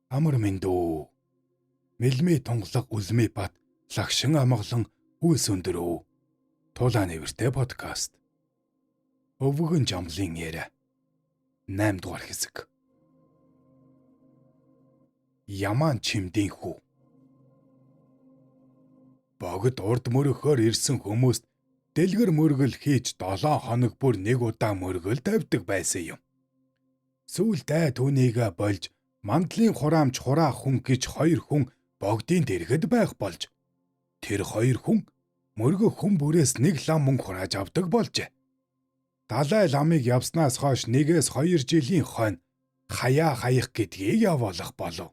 Амар мэндүү. Мэлмээ тунгалаг үлмээ бат лагшин амгалан үйлс өндөрөө. Тулааны нэртэй подкаст. Өвгөн жамлын яриа. 8 дугаар хэсэг. Ямаан чимдийн хүү. Богд урд мөрөхөөр ирсэн хүмүүст дэлгэр мөргөл хийж 7 хоног бүр нэг удаа мөргөл тавьдаг байсан юм. Сүүлдээ түүнийг болж мандлын хураамж хураа хүн гэж 2 хүн богдын дэргэд байх болж тэр 2 хүн мөргөх хүн бүрээс нэг лам мөнгө хурааж авдаг болжээ. Далай ламыг явснаас хойш 1-2 жилийн хойно хаяа хаях гэдгийг явуулах болов.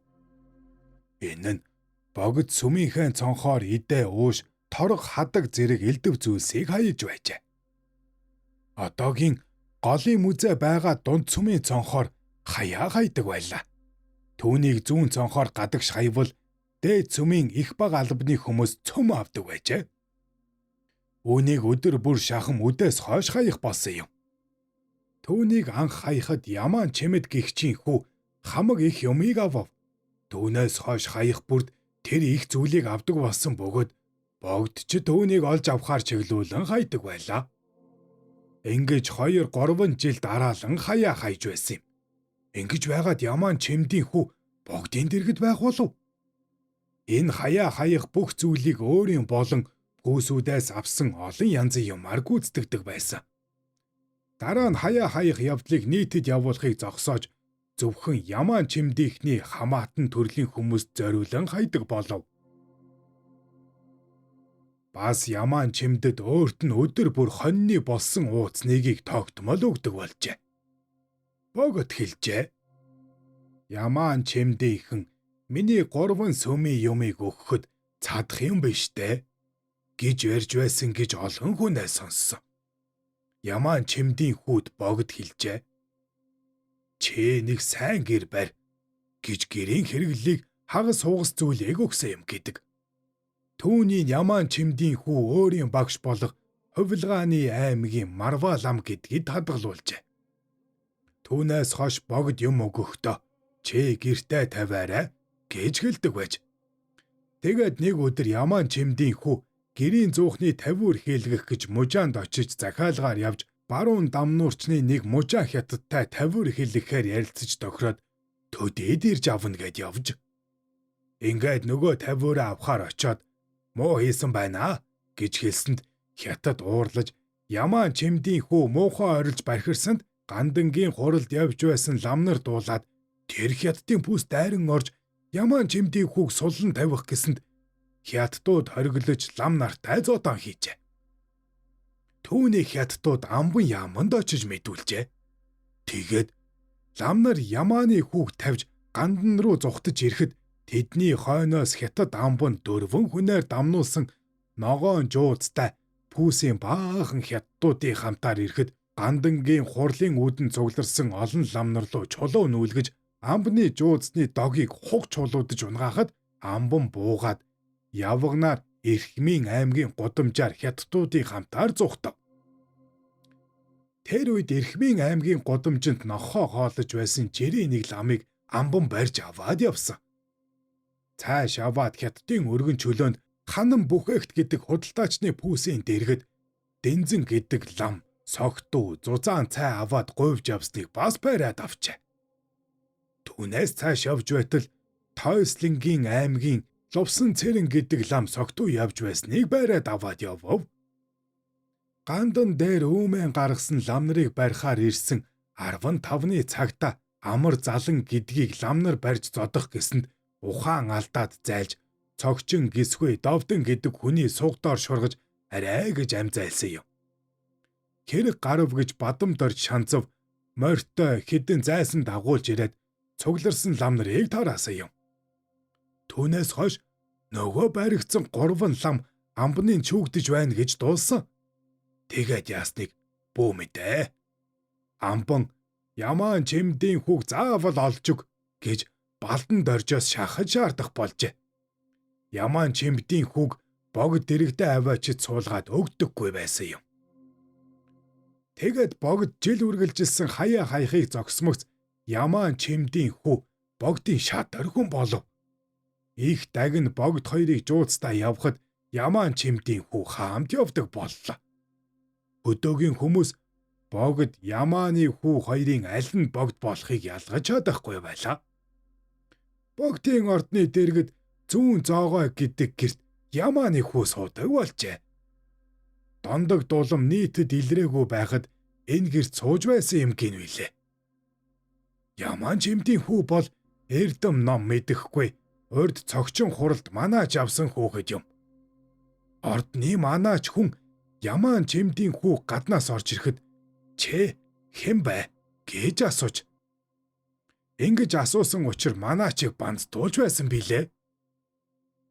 Энэ нь богд сүмийнхээ цонхоор идэ ууш торог хадаг зэрэг элдв зүйлсийг хаяж байжээ. Одоогийн голын мүзэ байгаа дунд сүмийн цонхоор хаяа хайдаг байлаа. Түүнийг зүүн цонхоор гадагш хаywал дээд сүмийн их баг албаны хүмүүс цөм авдаг байжээ. Үүнийг өдөр бүр шахам үдээс хойш хаях болсон юм. Түүнийг анх хаяхад Ямаан чимэд гихчийн хүү хамаг их юмыг авав. Түүнээс хойш хаях бүрд тэр их зүйлийг авдаг болсон бөгөөд богд ч түүнийг олж авахар чиглүүлэн хайдаг байлаа. Ингэж 2-3 жил дараалан хаяа хайж байсан юм. Ингэж байгаад Ямаан чимдийн хүү богдын дэргэд байх болов. Энэ хаяа хаях бүх зүйлийг өөрийн болон пүүсүүдээс авсан олон янзын юмар гүйцэтгэдэг байсан. Дараа нь хаяа хаях явдлыг нийтэд явуулахыг зогсоож зөвхөн Ямаан чимдийнхний хамаатан төрлийн хүмүүст зориулан хайдаг болов. Бас Ямаан чимдэд өөрт нь өдөр бүр хоньны болсон ууц нэгийг тогтмол өгдөг болжээ. Богд хэлжээ. Ямаан чимдийнхэн миний 3 сүмийн юмыг өгөхөд цадах юм биш дээ гэж ярьж байсан гэж олон хүнээс сонссон. Ямаан чимдийн хүүд богд хэлжээ. Чи нэг сайн гэр барь гэж гэрийн хэрэглийг хагас хугас зүйлээг өгсөн юм гэдэг. Түүний Ямаан чимдийн хүү өөрийн багш болох Хувилгааны аймгийн Марва лам гэдгийг хадгалуулжээ. Түүнээс хойш богд юм өгөхдөө чи гэртээ тавиарай гэж хэлдэг байж. Тэгээд нэг өдөр Ямаан чимдийн хүү гэрийн зуухны тавиур хийлгэх гэж мужаанд очиж захиалгаар явж баруун дамнуурчны нэг мужаа хятадтай тавиур хийлгэхээр ярилцаж тохироод төдийд ирж авна гэд явж. Ингээд нөгөө тавиураа авахар очоод муу хийсэн байна гэж хэлсэнд хятад уурлаж Ямаан чимдийн хүү муухай орилж бархирсанд гандангийн хуралд явж байсан ламнар дуулаад тэр хятадын пүүс дайран орж Ямаан чимдийн хүүг суллан тавих гэсэнд хятадууд хориглож лам нартай зодон хийжээ. Түүний хятадууд амбан яаманд очиж мэдүүлжээ. Тэгээд лам нар Ямааны хүүг тавьж гандан руу зугтаж ирэхэд тэдний хойноос хятад амбан 4 хүнээр дамнуулсан ногоон жуудастай пүүсийн баахан хятадуудын хамтаар ирэхэд гандангийн хурлын үүдэн цугларсан олон ламнар руу чулуу нүүлгэж амбны жуудасны догийг хуг чулуудаж унгаахад амбан буугаад явганаар Эрхмийн аймгийн гудамжаар хятадуудын хамтаар зугтав. Тэр үед Эрхмийн аймгийн гудамжинд нохоо хоолож байсан жирийн нэг ламыг амбан барьж аваад явсан. Цааш аваад хятадын өргөн чөлөөнд ханан бүхээгт гэдэг худалдаачны пүүсийн дэргэд Дэнзэн гэдэг лам согтуу зузаан цай аваад говьж явсныг бас бариад авчээ. Түүнээс цааш явж байтал Тойслингийн аймгийн Лувсан цэрэн гэдэг лам согтуу явж байсныг бариад аваад явв. Гандан дээр үүмэн гаргасан лам нарыг барихаар ирсэн 15-ны цагта амар залан гэдгийг лам нар барьж зодох гэсэнд ухаан алдаад зайлж цогчин гисгүй довдон гэдэг хүний сугдоор шургаж арай гэж амзайлсан юм. Хэрэг гарав гэж бадамд орж шанцав морьтой хідэн зайсан дагуулж ирээд цугларсан лам нарыг тараасан юм. Түүнээс хойш нөгөө баригдсан 3 лам амбны чүүгдэж байна гэж дуулсан. Тэгээд яасныг бүү мэдээ. Амбан Ямаан чимдийн хүүг заавал олж өг гэж балдан доржоос шахаж шаардах болжээ. Ямаан чимдийн хүүг богд дэрэгдээ аваачид суулгаад өгдөггүй байсан юм. Тэгээд богд жил үргэлжилсэн хаяа хаяхыг зогсмогц Ямаан чимдийн хүү богдын шат орхин болов. Их дагн богд хоёрыг жууцтай явхад Ямаан чимдийн хүү хаамт явдаг боллоо. Өдөөгийн хүмүүс богд Ямааны хүү хоёрын аль нь богд болохыг ялгаж чадахгүй байлаа. Богдын ордны дэргэд зүүн зоогой гэдэг гэрт Ямааны хүү суудаг болжээ. Дондог дулам нийтэд илрээгүй байхад энэ гэрт сууж байсан юм гинвэлээ. Ямаан чимдийн хүү бол эрдэм ном мэдэхгүй урд цогчин хуралд манаач авсан хүүхэд юм. Ордны манаач хүн Ямаан чимдийн хүү гаднаас орж ирэхэд "Чэ хэн бэ?" гэж асууж. Ингэж асуусан учраас манаачийг банцдуулж байсан билээ.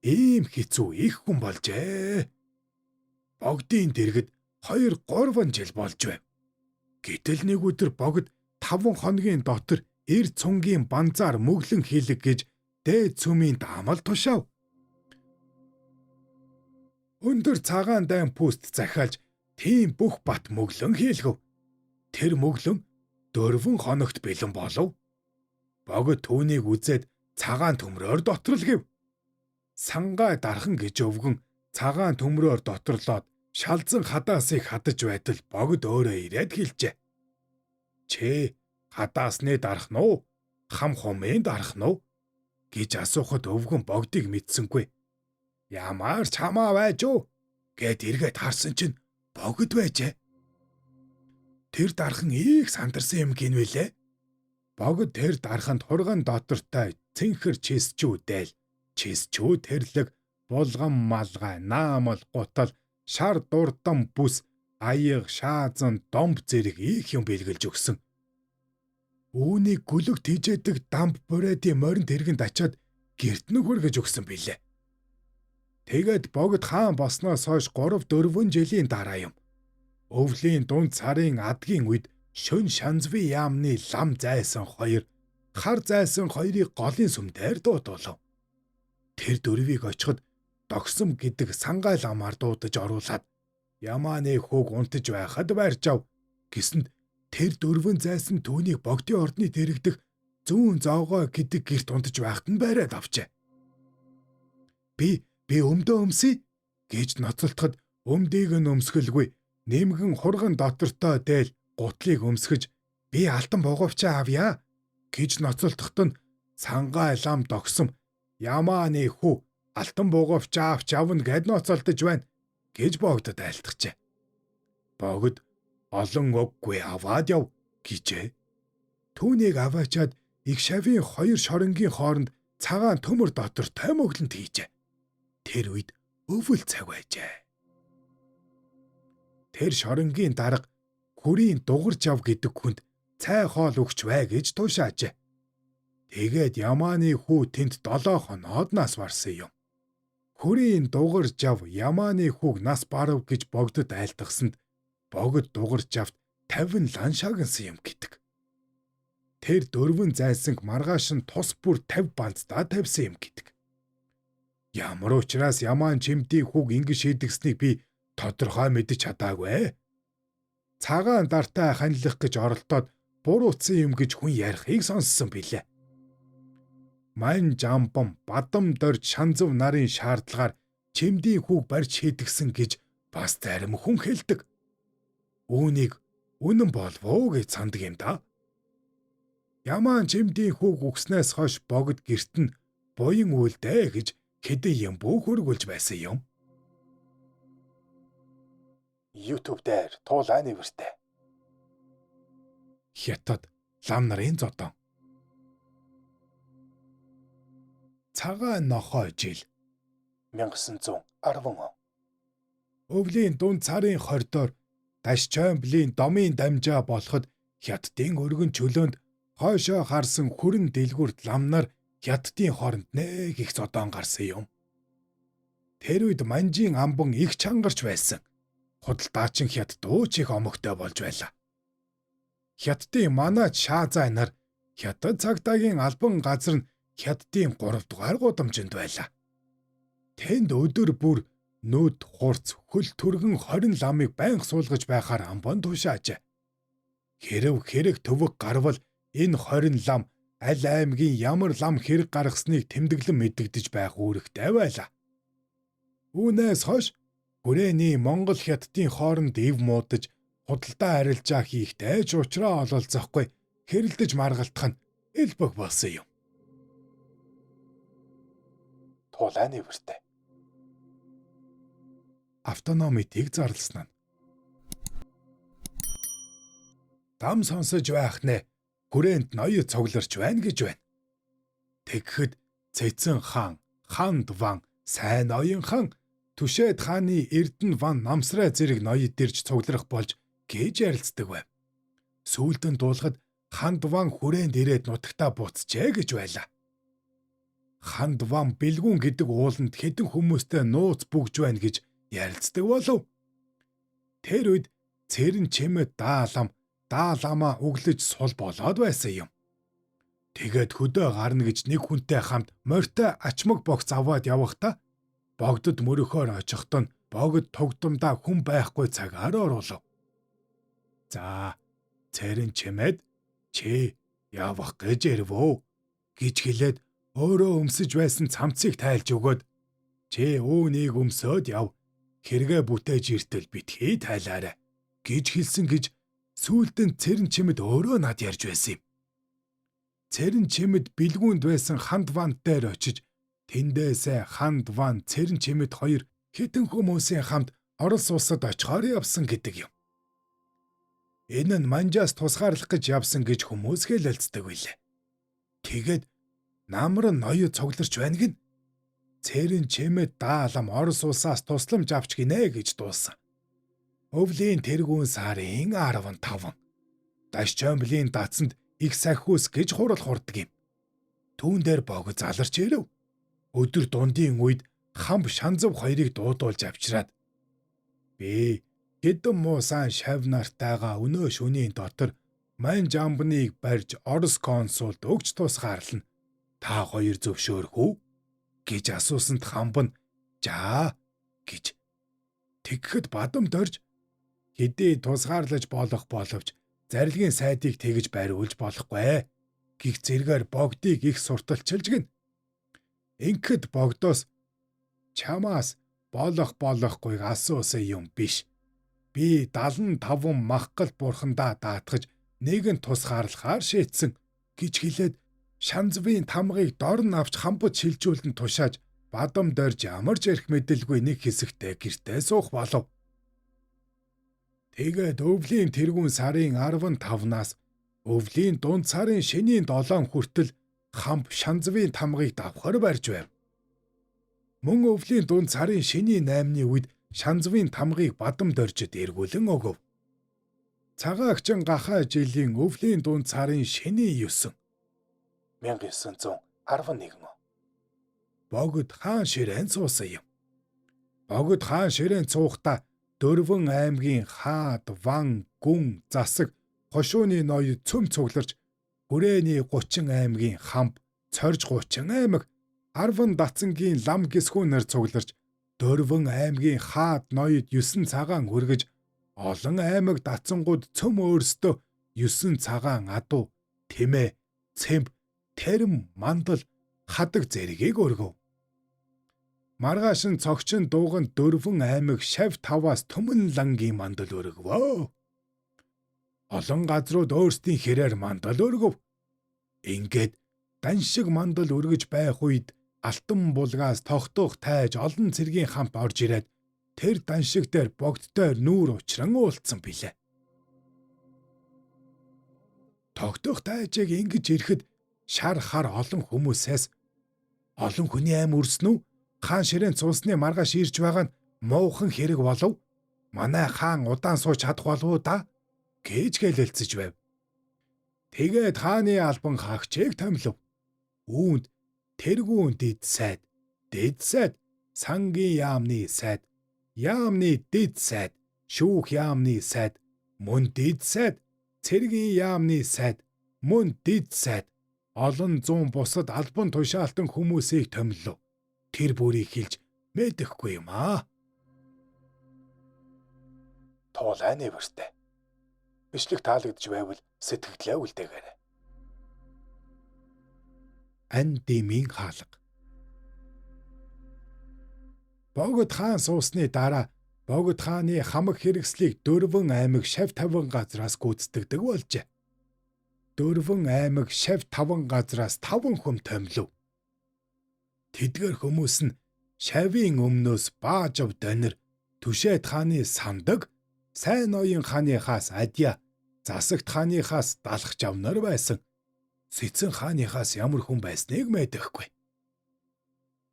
Ийм хэцүү их хүн болжээ. Богдын дэргэд 2-3 жил болж байв. Гэтэл нэг өдөр богд 5 хоногийн дотор эр цунгийн банзаар мөглөн хийлэг гэж дээд цүмийн даамал тушаав. Өндөр цагаан дайн пүст захиалж тийм бүх бат мөглөн хийлгэв. Тэр мөглөн 4 хоногт бэлэн болов. Богд түүнийг үзээд цагаан төмрөөр доторлогив. Сангай дархан гэж өвгөн цагаан төмрөөр доторлоод шалзан хадаасыг хадаж байтал богд өөрөө ирээд хэлжээ. "Чэ хадаасны дарах нь уу? Хам хумын дарах нь уу?" гэж асуухад өвгөн богдыг мэдсэнгүй. "Ямар ч хамаа байж уу?" гэд эргээд харсан чинь богд байжээ. Тэр дархан их сандарсан юм гинвэлээ. Богд тэр дарханд хурган дотортой цэнхэр чисчүү дээл, чисчүү тэрлэг, булган малгай, наамал гутал, шар дурдам бүс, аяг, шаазан, домб зэрэг их юм бэлгэлж өгсөн. Үүнийг гүлэг тийжээдэг дамб буриадын моринд хэрэгэнд ачаад гэрт нь хүргэж өгсөн билээ. Тэгээд богд хаан болсноос хойш 3-4 жилийн дараа юм. Өвлийн дунд сарын адгийн үед шөн шанзви яамны лам зайсан 2, хар зайсан 2-ыг голын сүмдээр дуудуулав. Тэр дөрвийг очиход догсом гэдэг сангай ламаар дуудаж оруулаад Ямааны хүүг унтаж байхад барьж ав гэсэнд тэр 4 зайсан түүнийг богдын ордны дэрэгдэх зүүн зоогой гэдэг гэрт унтаж байхад нь бариад авчээ. Би өмдөө өмсөе гэж ноцолтоход өмдийг нь өмсгөлгүй нэмгэн хурган дотортой дээл гутлыг өмсгөж "Би алтан богоовчаа авъя" гэж ноцолтоход нь сангай лам догсом Ямааны хүү алтан богоовчаа авч авна гэд ноцолдож байна гэж богдод айлтгажээ. Богд "Олон өггүй аваад яв" гэжээ. Түүнийг аваачаад их шавийн 2 шоронгийн хооронд цагаан төмөр дотор тоймоглонт хийжээ. Тэр үед өвөл цаг байжээ. Тэр шоронгийн дарга хүрийн дугарч ав гэдэг хүнд цай хоол өгч бай гэж тушаажээ. Тэгээд Ямааны хүү тэнд 7 хоноод нас барсан юм. Хүрийн дугарч ав Ямааны хүүг нас барав гэж богдод айлтгсанд богд дугарч авт 50 лан шагнасан юм гэдэг. Тэр 4 зайсанг маргааш нь тус бүр 50 банцдаа тавьсан юм гэдэг. Ямар учраас Ямаан чимдийн хүүг ингэ шийдэгснийг би тодорхой мэдэж чадаагүй. Цагаан дартай ханилах гэж оролдоод буруутсан юм гэж хүн ярихыг сонссон билээ. Мань жамбам, бадам дорж шанзав нарын шаардлагаар чимдийн хүүг барьж шийдэгсэн гэж бас зарим хүн хэлдэг. Үүнийг үнэн болвоо гэж санддаг юм да. Ямаан чимдийн хүүг өгснээс хойш богд гэрт нь буян үйлдэ гэж хэдэн юм бүх хөргүүлж байсан юм. YouTube дээр туулаа нэвэртэй. Хятад лам нарын зодон. Цагаан нохой жил 1910 он. Өвлийн дунд сарын 20-доор Дашчомблийн домын дамжаа болоход хятадын өргөн чөлөөнд хойшоо харсан хүрэн дэлгүрт ламнар хятадын хооронд нэг их зодон гарсан юм. Тэр үед манжийн амбан их чангарч байсан. Худалдаачин хятад ууч их омогтой болж байлаа. Хятадын манаач шаазай нар хятад цагдаагийн албан газар нь хятадын 3 дугаар гудамжинд байлаа. Тэнд өдөр бүр нүд хурц хөл түргэн 20 ламыг байнга суулгаж байхаар амбан тушаажээ. Хэрэг төвөг гарвал энэ 20 лам аль аймгийн ямар лам хэрэг гаргасныг тэмдэглэн мэдэгдэж байх үүрэгтэй байлаа. Үүнээс хойш хүрээний Монгол хятадын хооронд ив муудаж худалдаа арилжаа хийхдээ ч учраа ололцохгүй хэрэлдэж маргалтах нь элбэг болсон юм. Тулааны бүртээ автономитыг зарласан нь. Дам сонсож байх нэ хүрээнд ноёд цугларч байна гэж байна. Тэгэхэд Цэцэн хаан, Ханд ван, Сайн ноён хаан, Түшээд хааны Эрдэнэ ван намсрай зэрэг ноёд ирж цугларах болж гэж ярилцдаг байв. Сүүлд нь дуулахад Ханд ван хүрээнд ирээд нутагтаа буцжээ гэж байлаа. Ханд ван бэлгүүн гэдэг ууланд хэдэн хүмүүстэй нууц бүгж байна гэж ярилцдаг болов. Тэр үед Цэрэн чимэд даалама өглөж сул болоод байсан юм. Тэгээд хөдөө гарна гэж нэг хүнтэй хамт морьтой ачмаг богц аваад явахдаа богдод мөрөхөөр очихт нь богд тогтомдоо хүн байхгүй цагаар оруулав. За, Цэрэн чимэд чи явах гэж ирвөө гэж хэлээд өөрөө өмсөж байсан цамцыг тайлж өгөөд чи үүнийг өмсөөд яв. Хэрэгэ бүтээж иртэл битгий тайлаарай гэж хэлсэн гэж сүүлдэн Цэрэн чимэд өөрөө над ярьж байсан юм. Цэрэн чимэд бэлгүүнд байсан Ханд ван дээр очиж тэндээсээ Ханд ван Цэрэн чимэд хоёр хэдэн хүмүүсийн хамт Орос улсад очихоор явсан гэдэг юм. Энэ нь манжаас тусгаарлах гэж явсан гэж хүмүүс хэлэлцдэг байлээ. Тэгээд намран ноёд цугларч байна гин. Цэрэн чимэд даалам Орос улсаас тусламж авч гинэ гэж дуусан. Өвлийн тэргүүн сарын 15 Дашчомблийн дацанд их сахиус гэж хурал хурдаг юм. Түүн дээр богд заларч ирэв. Өдөр дундын үед хамб шанзав хоёрыг дуудуулж авчираад би хэдэн муусан шав нартайгаа өнөө шөнийн дотор манж амбныг барьж Орос консулд өгч тусгаарлана. Та хоёр зөвшөөрөх үү гэж асуусанд хамб нь жаа гэж тэгэхэд бадамд орж хэдий тусгаарлаж болох боловч зарилгын сайдыг тэгж бариулж болохгүй гих зэргээр богдыг их сурталчилж гин. Ингээд богдоос чамаас болохгүй асуусан юм биш. Би 75 махгал бурхандаа даатгаж нэгэн тусгаарлахаар шийдсэн гэж хэлээд шанзвын тамгыг дорн авч хамбад шилжүүлэн тушааж бадамд орж ямар ч ярих мэдэлгүй нэг хэсэгтээ гэртээ суух болов. Тэгээд өвлийн тэргүүн сарын 15-наас өвлийн дунд сарын шөнийн 7 хүртэл хамб шанзвын тамгыг давхар барьж байв. Мөн өвлийн дунд сарын шөнийн 8-ны үед шанзвын тамгыг бадамд оржид эргүүлэн өгөв. Цагаагчин гахаа жилийн өвлийн дунд сарын шөнийн 9 1911 богд хаан ширээн суусан юм. Богд хаан ширээн цуухта Дөрвөн аймгийн Хаад, Ван, Гүн, Засаг, Хошууны ноёд цөм цугларч хүрээний 30 аймгийн хамб, Цорж 30 аймаг, Арван дацангийн лам гисгүүнээр цугларч Дөрвөн аймгийн Хаад ноёд 9 цагаан хүргэж олон аймаг дацангууд цөм өөрсдөө 9 цагаан адуу, Тэмээ, Цэмб, Тэрэм, Мандал, Хадаг зэргийг өргөв. Маргааш нь цогчин дууган Дөрвөн аймаг шав таваас Түмэн лангийн мандал өргөвөө. Олон газрууд өөрсдийн хэрээр мандал өргөв. Ингээд даншиг мандал өргөж байх үед алтан булгаас тогтоох тайж олон цэргийн хамт орж ирээд тэр даншиг дээр богдтой нүүр учран уулцсан билээ. Тогтоох тайжийг ингэж ирэхэд шар хар олон хүмүүсээс олон хүний аим үрснү хаан ширээн цуусны маргааш ирж байгаа нь муухан хэрэг болов. Манай хаан удаан сууж чадах болов уу да гэж хэлэлцэж байв. Тэгээд хааны албан хаагчийг томилов. Үүнд тэргүүн дид сайд, сангийн яамны сайд, яамны дид сайд, шүүх яамны сайд, мөн дид сайд, цэргийн яамны сайд, мөн дид сайд, олон зуун бусад албан тушаалтан хүмүүсийг томиллов. Тэр бүрийг хэлж мэдэхгүй юм аа. Туулайны бүртээ. Бичлэг таалагдж байвал сэтгэлдээ үлдээгээрэй. Ань дэмийн хаалга. Богд хаан суусны дараа Богд хааны хамаг хэрэгслийг 4 аймаг шав 50 газраас гүйцэтгэдэг болжээ. 4 аймаг шав 5 газраас 5 хүм томилов. Тэдгээр хүмүүс нь шавийн өмнөөс Баажав Донир, Түшээд хааны Сандаг, Сайн ноён хааныхаас Адья, Засагт хааныхаас Далах Жавнар байсан. Сэцэн хааныхаас ямар хүн байсныг мэдэхгүй.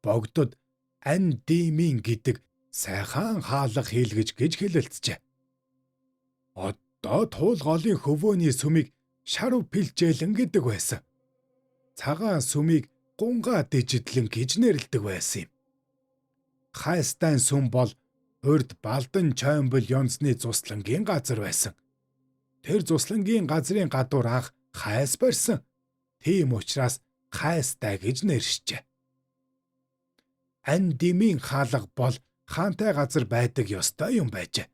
Богдод Ань дэмийн гэдэг сайхан хаалга хийлгэж гэж хэлэлцжээ. Одоо туулгаалын хөвөөний сүмийг шарв пилжээлэн гэдэг байсан. Цагаан сүмийг гунгаа дэжидлэн гэж нэрлэдэг байсан юм. Хайстайн сүм бол урд Балдан Чоймбол Ёнсны цуслангийн газар байсан. Тэр цуслангийн газрын гадуур анх хайс барьсан. Тийм учраас хайстай гэж нэршжээ. Ань дэмийн хаалга бол хаантай газар байдаг ёстой юм байжээ.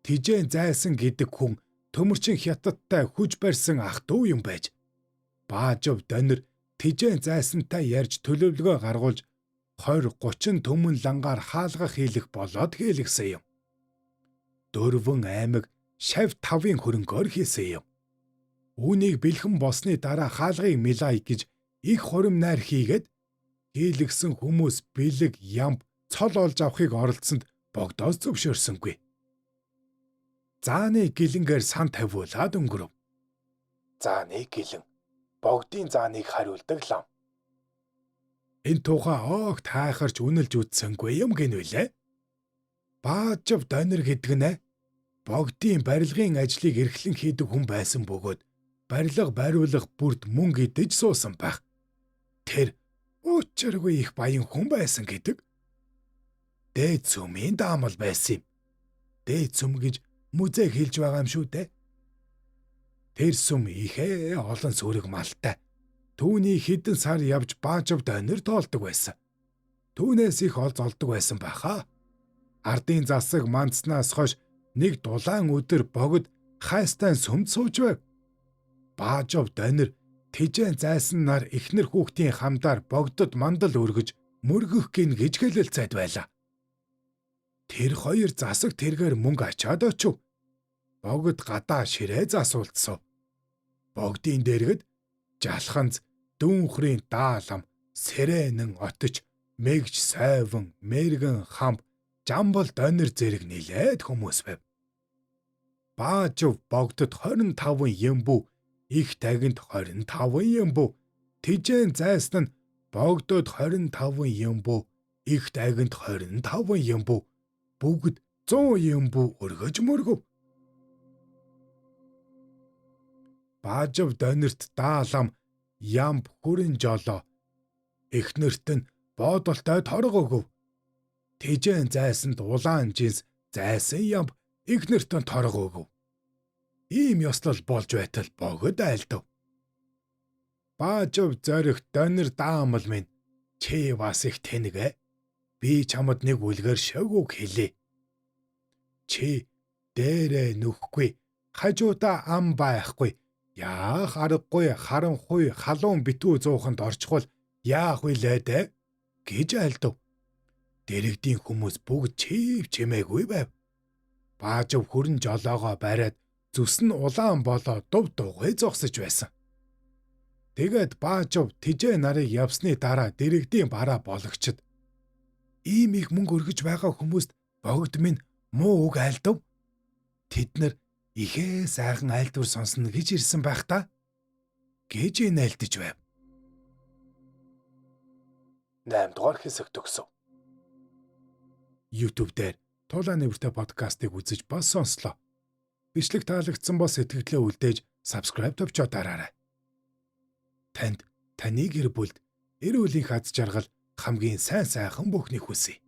Тижээн зайсан гэдэг хүн төмөрчин хятадтай хүж барьсан ах дүү юм байж. Баажав Донир тижээн зайсантай ярьж төлөвлөгөө гаргуулж 20-30 төмөн лангаар хаалга хийлэх болоод хийлгсэн юм. 4 аймаг шав 5-ын хөрөнгөөр хийсэн юм. Үүнийг бэлхэн болсны дараа хаалгыг Милай гэж их хурим найр хийгээд хийлгсэн хүмүүс бэлэг ямб цол олж авахыг оролдсонд Богдоос зөвшөөрсөнгүй. Зааны гэлэнгээр сан тавиулаад өнгөрөв. Зааны гэлэн Богдын зааныг хариулдаг лам. Энэ тухай огт хайхарч үнэлж үзсэнгүй юм гинвэлээ. Баажав Донир гэдэг нь Богдын барилгын ажлыг эрхлэн хийдэг хүн байсан бөгөөд барилга бариулах бүрд мөнгө идэж суусан байх. Тэр учиргүй их баян хүн байсан гэдэг. Дээд сүмийн даамал байсан юм. Дээд сүм гэж музей хэлж байгаа юм шүү дээ. Тэр сүм ихээ олон сүрэг малтай. Түүний хэдэн сар явж Баажав Донир тоолдог байсан. Түүнээс их олз олдог байсан байхаа. Ардын засаг мандснаас хойш нэг дулаан өдөр богд хайстайн сүмд сууж байв. Баажав Донир тижээн зайсан нар эхнэр хүүхдийн хамдаар богдод мандал өргөж мөргөх гин гэж хэлэлцээд байлаа. Тэр хоёр засаг тэргээр мөнгө ачаад очив. Богд гадаа ширээ засуулцсан. Богдын дэргэд жалханз, дүүнхрийн даалам, сэрэнэн отич, мэгж сайван, мэргэн хамб, Жамбал Донир зэрэг нилээд хүмүүс байв. Баажав Богдод 25 ямбүү, их тагинд 25 ямбүү, тижээн зайсан нь Богдод 25 ямбүү, их тагинд 25 ямбүү, бүгд 100 ямбүү өргөж мөргөв. Баажав Донирт даалам, ямб хүрэн жолоо, эхнэрт нь боодолтой торго өгөв. Тижээн зайсанд улаан жинс зайсан ямб эхнэрт нь торго өгөв. Ийм ёслол болж байтал богд айлдав. Баажав зоригт Донир даамал минь, чи бас их тэнэг. Би чамд нэг үлгэр шогүүг хэлье. Чи дээрээ нүхгүй, хажуудаа ам байхгүй. Яах аргагүй харанхуй халуун битүү зууханд орчихвол яах вүлээ дээ гэж айлдав. Дэрэгдийн хүмүүс бүгд чив чимээгүй байв. Баажав хүрэн жолоогоо бариад зүс нь улаан болоо дув дугуй зогсож байсан. Тэгээд Баажав тижээ нарыг явсны дараа дэрэгдийн бараа бологчд ийм их мөнгө өргөж байгаа хүмүүст богд минь муу үг айлдав. Тэд нар ихээ сайхан айлдвар сонсно гэж ирсэн байх та гэж нээлтэж байв. 8 дугаар хэсэг төгсөв. YouTube дээр Тулаан нэвртэй подкастыг үзэж бас сонслоо. Бичлэг таалагдсан бол сэтгэлдээ үлдээж subscribe төвчөө дараарай. Танд таны гэр бүлд эрүүлийн хаз жаргал хамгийн сайн сайхан бүхнийг хүсье.